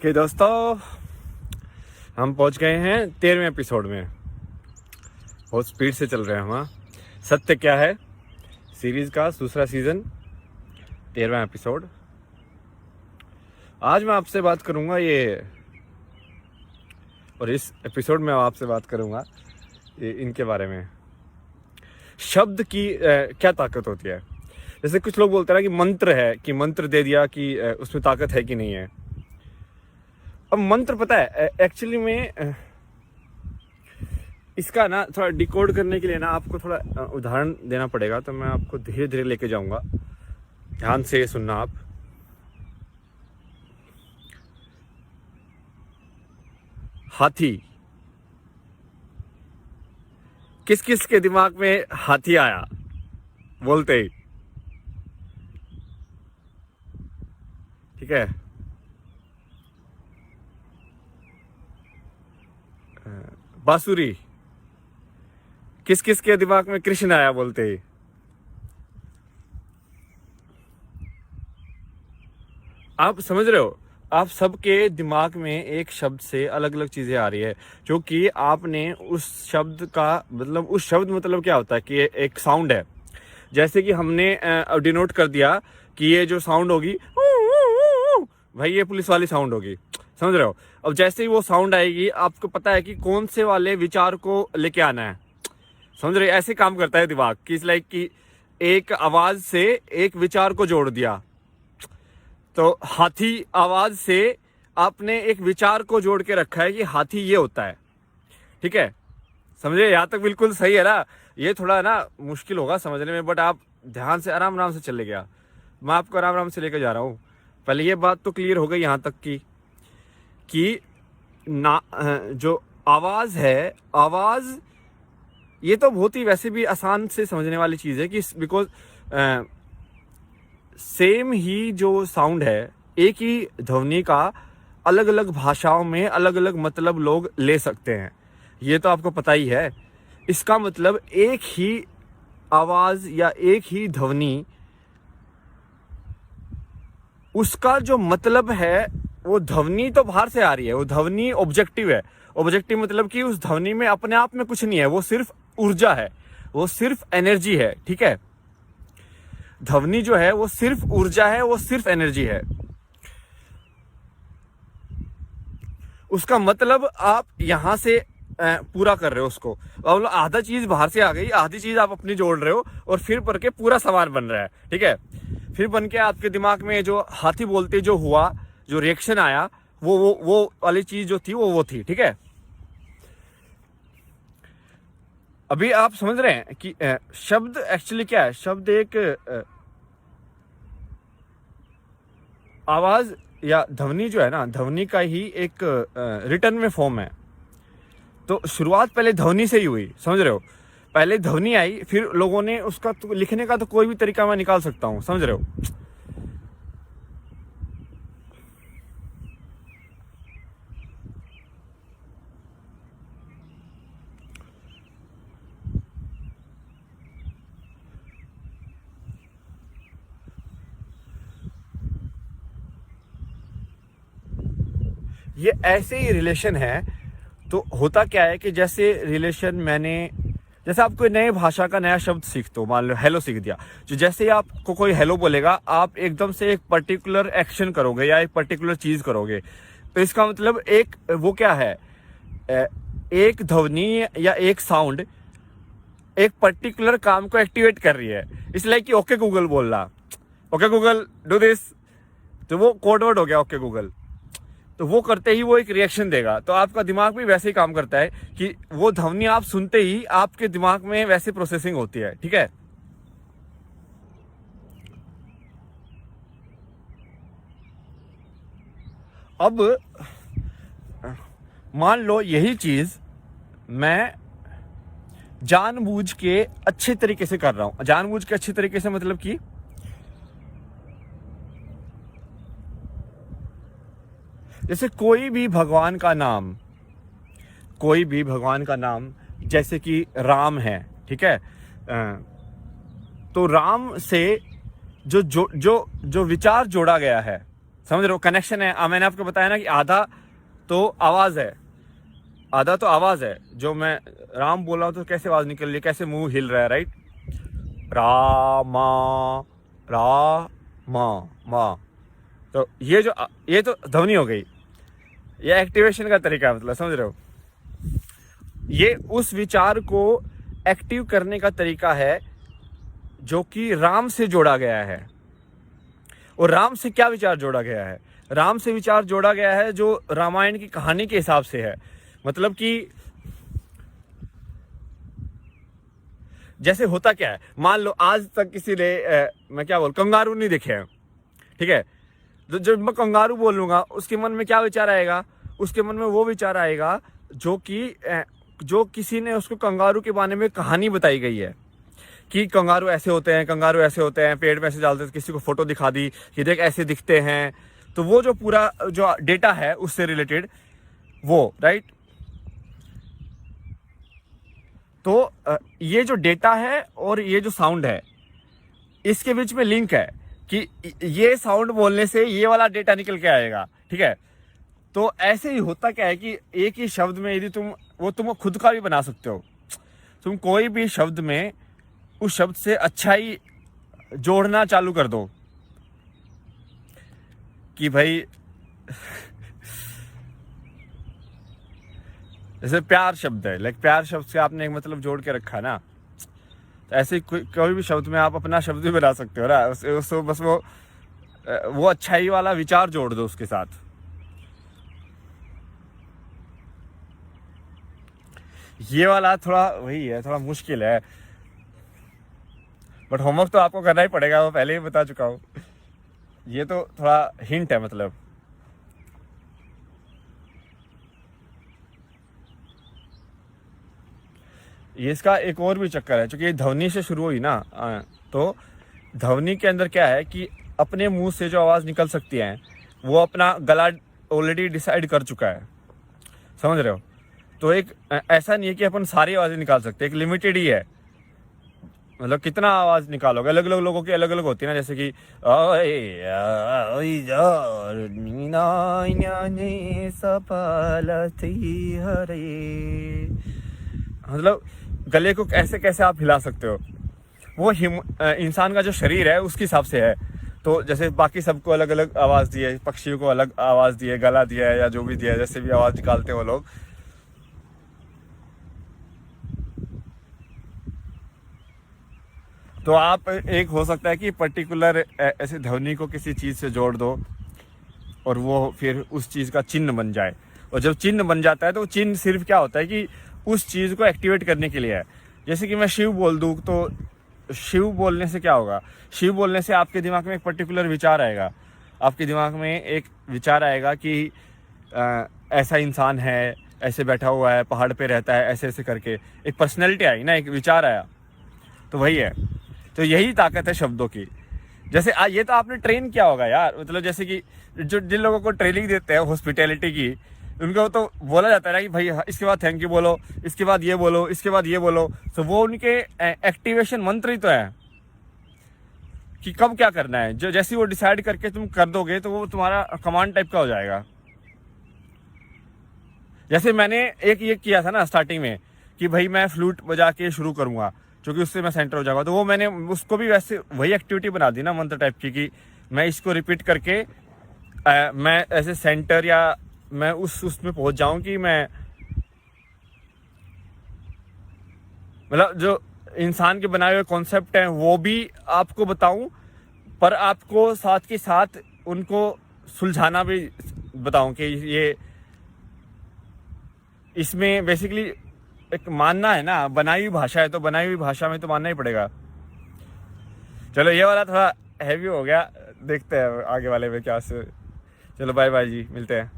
Okay दोस्तों, हम पहुंच गए हैं 13वें एपिसोड में। बहुत स्पीड से चल रहे हैं हम। सत्य क्या है सीरीज का दूसरा सीजन 13वां एपिसोड। आज मैं आपसे बात करूंगा और इस एपिसोड में आपसे बात करूंगा इनके बारे में। शब्द की क्या ताकत होती है। जैसे कुछ लोग बोलते हैं ना कि मंत्र है, कि मंत्र दे दिया कि उसमें ताकत है कि नहीं है। अब मंत्र पता है एक्चुअली में इसका ना थोड़ा डिकोड करने के लिए ना आपको थोड़ा उदाहरण देना पड़ेगा, तो मैं आपको धीरे धीरे लेके जाऊंगा। ध्यान से सुनना आप। हाथी, किस किस के दिमाग में हाथी आया बोलते ही? ठीक है, बांसुरी, किस किस के दिमाग में कृष्ण आया बोलते ही? आप समझ रहे हो, आप सबके दिमाग में एक शब्द से अलग अलग चीजें आ रही है, जो कि आपने उस शब्द का मतलब, उस शब्द मतलब क्या होता है कि ये एक साउंड है। जैसे कि हमने डिनोट कर दिया कि ये जो साउंड होगी भाई, ये पुलिस वाली साउंड होगी। समझ रहे हो। अब जैसे ही वो साउंड आएगी, आपको पता है कि कौन से वाले विचार को लेके आना है। समझ रहे, ऐसे काम करता है दिमाग कि इस लाइक कि एक आवाज से एक विचार को जोड़ दिया। तो हाथी आवाज से आपने एक विचार को जोड़ के रखा है कि हाथी ये होता है। ठीक है, समझे? यहाँ तक बिल्कुल सही है ना। ये थोड़ा ना मुश्किल होगा समझने में, बट आप ध्यान से आराम आराम से चले गया। मैं आपको आराम आराम से लेकर जा रहा हूँ। पहले ये बात तो क्लियर हो गई यहाँ तक कि ना जो आवाज है, आवाज ये तो बहुत ही वैसे भी आसान से समझने वाली चीज है कि बिकॉज सेम ही जो साउंड है, एक ही ध्वनि का अलग अलग भाषाओं में अलग अलग मतलब लोग ले सकते हैं। ये तो आपको पता ही है। इसका मतलब एक ही आवाज या एक ही ध्वनि, उसका जो मतलब है वो ध्वनि तो बाहर से आ रही है। वो ध्वनि ऑब्जेक्टिव है। ऑब्जेक्टिव मतलब कि उस ध्वनि में अपने आप में कुछ नहीं है, वो सिर्फ ऊर्जा है, वो सिर्फ एनर्जी है। ठीक है, ध्वनि जो है वो सिर्फ ऊर्जा है, वो सिर्फ एनर्जी है। उसका मतलब आप यहां से पूरा कर रहे हो उसको। अब आधा चीज बाहर से आ गई, आधी चीज आप अपनी जोड़ रहे हो, और फिर पढ़ के पूरा सवाल बन रहा है। ठीक है, फिर बन के आपके दिमाग में जो हाथी बोलते जो हुआ, जो रिएक्शन आया, वो वाली चीज जो थी वो थी। ठीक है, अभी आप समझ रहे हैं कि शब्द एक्चुअली क्या है। शब्द एक आवाज या ध्वनि जो है ना, ध्वनि का ही एक रिटर्न में फॉर्म है। तो शुरुआत पहले ध्वनि से ही हुई। समझ रहे हो, पहले ध्वनि आई, फिर लोगों ने उसका तो लिखने का तो कोई भी तरीका मैं निकाल सकता हूं। समझ रहे हो। ये ऐसे ही रिलेशन है। तो होता क्या है कि जैसे रिलेशन जैसे आप कोई नए भाषा का नया शब्द सीखते हो, मान लो हेलो सीख दिया, जो जैसे ही आपको कोई हेलो बोलेगा, आप एकदम से एक पर्टिकुलर एक्शन करोगे या एक पर्टिकुलर चीज करोगे। तो इसका मतलब एक वो क्या है, एक ध्वनि या एक साउंड एक पर्टिकुलर काम को एक्टिवेट कर रही है। इसलिए कि ओके गूगल बोल रहा, ओके गूगल डू दिस, तो वो कोड वर्ड हो गया ओके गूगल। तो वो करते ही वो एक रिएक्शन देगा। तो आपका दिमाग भी वैसे ही काम करता है कि वो ध्वनि आप सुनते ही आपके दिमाग में वैसे प्रोसेसिंग होती है। ठीक है, अब मान लो यही चीज मैं जानबूझ के अच्छे तरीके से कर रहा हूं। जानबूझ के अच्छे तरीके से मतलब कि जैसे कोई भी भगवान का नाम जैसे कि राम है। ठीक है, तो राम से जो विचार जोड़ा गया है, समझ रहे हो, कनेक्शन है। मैंने आपको बताया ना कि आधा तो आवाज है, आधा तो आवाज है। जो मैं राम बोल रहा हूँ तो कैसे आवाज निकल रही है, कैसे मुंह हिल रहा है, राइट। रामा, रा मा। तो ये तो ध्वनि हो गई, ये एक्टिवेशन का तरीका है, मतलब समझ रहे हो। ये उस विचार को एक्टिव करने का तरीका है जो कि राम से जोड़ा गया है। और राम से क्या विचार जोड़ा गया है? राम से विचार जोड़ा गया है जो रामायण की कहानी के हिसाब से है। मतलब कि जैसे होता क्या है, मान लो आज तक किसी ने मैं क्या बोल, कंगारू नहीं देखे हैं, ठीक है। तो जब मैं कंगारू बोलूंगा उसके मन में क्या विचार आएगा? उसके मन में वो विचार आएगा जो किसी ने उसको कंगारू के बारे में कहानी बताई गई है कि कंगारू ऐसे होते हैं, कंगारू ऐसे होते हैं, पेड़ में ऐसे डालते हैं, किसी को फोटो दिखा दी कि देख ऐसे दिखते हैं। तो वो जो पूरा जो डेटा है उससे रिलेटेड वो, राइट। तो ये जो डेटा है और ये जो साउंड है, इसके बीच में लिंक है कि ये साउंड बोलने से ये वाला डेटा निकल के आएगा, ठीक है। तो ऐसे ही होता क्या है कि एक ही शब्द में यदि तुम खुद का भी बना सकते हो। तुम कोई भी शब्द में उस शब्द से अच्छाई जोड़ना चालू कर दो कि भाई जैसे प्यार शब्द है, लाइक प्यार शब्द से आपने एक मतलब जोड़ के रखा ना, तो ऐसे कोई भी शब्द में आप अपना शब्द भी बना सकते हो ना। उसको बस वो अच्छाई वाला विचार जोड़ दो उसके साथ। ये वाला थोड़ा वही है, थोड़ा मुश्किल है, बट होमवर्क तो आपको करना ही पड़ेगा, वो पहले ही बता चुका हूँ। ये तो थोड़ा हिंट है मतलब। ये इसका एक और भी चक्कर है, क्योंकि ये ध्वनि से शुरू हुई ना। तो ध्वनि के अंदर क्या है कि अपने मुंह से जो आवाज़ निकल सकती है वो अपना गला ऑलरेडी डिसाइड कर चुका है, समझ रहे हो। तो एक ऐसा नहीं है कि अपन सारी आवाज़ें निकाल सकते, एक लिमिटेड ही है। मतलब कितना आवाज़ निकालोगे, अलग अलग लोगों की अलग अलग होती है ना। जैसे कि मतलब गले को कैसे कैसे आप हिला सकते हो, वो इंसान का जो शरीर है उसके हिसाब से है। तो जैसे बाकी सबको अलग अलग आवाज़ दी है, पक्षियों को अलग आवाज़ दी है, गला दिया है, या जो भी दिया है, जैसे भी आवाज़ निकालते हैं वो लोग। तो आप एक हो सकता है कि पर्टिकुलर ऐसे ध्वनि को किसी चीज़ से जोड़ दो और वो फिर उस चीज़ का चिन्ह बन जाए। और जब चिन्ह बन जाता है तो चिन्ह सिर्फ क्या होता है कि उस चीज़ को एक्टिवेट करने के लिए है। जैसे कि मैं शिव बोल दूँ तो शिव बोलने से क्या होगा? शिव बोलने से आपके दिमाग में एक पर्टिकुलर विचार आएगा। आपके दिमाग में एक विचार आएगा कि ऐसा इंसान है, ऐसे बैठा हुआ है, पहाड़ पे रहता है, ऐसे ऐसे करके एक पर्सनैलिटी आई ना, एक विचार आया। तो वही है। तो यही ताकत है शब्दों की। जैसे ये तो आपने ट्रेन किया होगा यार, मतलब जैसे कि जिन लोगों को ट्रेनिंग देते हैं हॉस्पिटैलिटी की, उनको तो बोला जाता है ना कि भाई इसके बाद थैंक यू बोलो, इसके बाद ये बोलो, इसके बाद ये बोलो। तो वो उनके एक्टिवेशन मंत्र ही तो है कि कब क्या करना है। जो जैसे वो डिसाइड करके तुम कर दोगे तो वो तुम्हारा कमांड टाइप का हो जाएगा। जैसे मैंने एक ये किया था ना स्टार्टिंग में कि भाई मैं फ्लूट बजा के शुरू करूंगा, क्योंकि उससे मैं सेंटर हो जाऊंगा। तो वो मैंने उसको भी वैसे वही एक्टिविटी बना दी ना, मंत्र टाइप की, कि मैं इसको रिपीट करके मैं ऐसे सेंटर या मैं उसमें पहुंच जाऊं कि मैं मतलब जो इंसान के बनाए हुए कॉन्सेप्ट हैं वो भी आपको बताऊं, पर आपको साथ के साथ उनको सुलझाना भी बताऊं कि ये इसमें बेसिकली एक मानना है ना, बनाई हुई भाषा है तो बनाई हुई भाषा में तो मानना ही पड़ेगा। चलो ये वाला थोड़ा हैवी हो गया, देखते हैं आगे वाले में क्या से। चलो बाय बाय जी, मिलते हैं।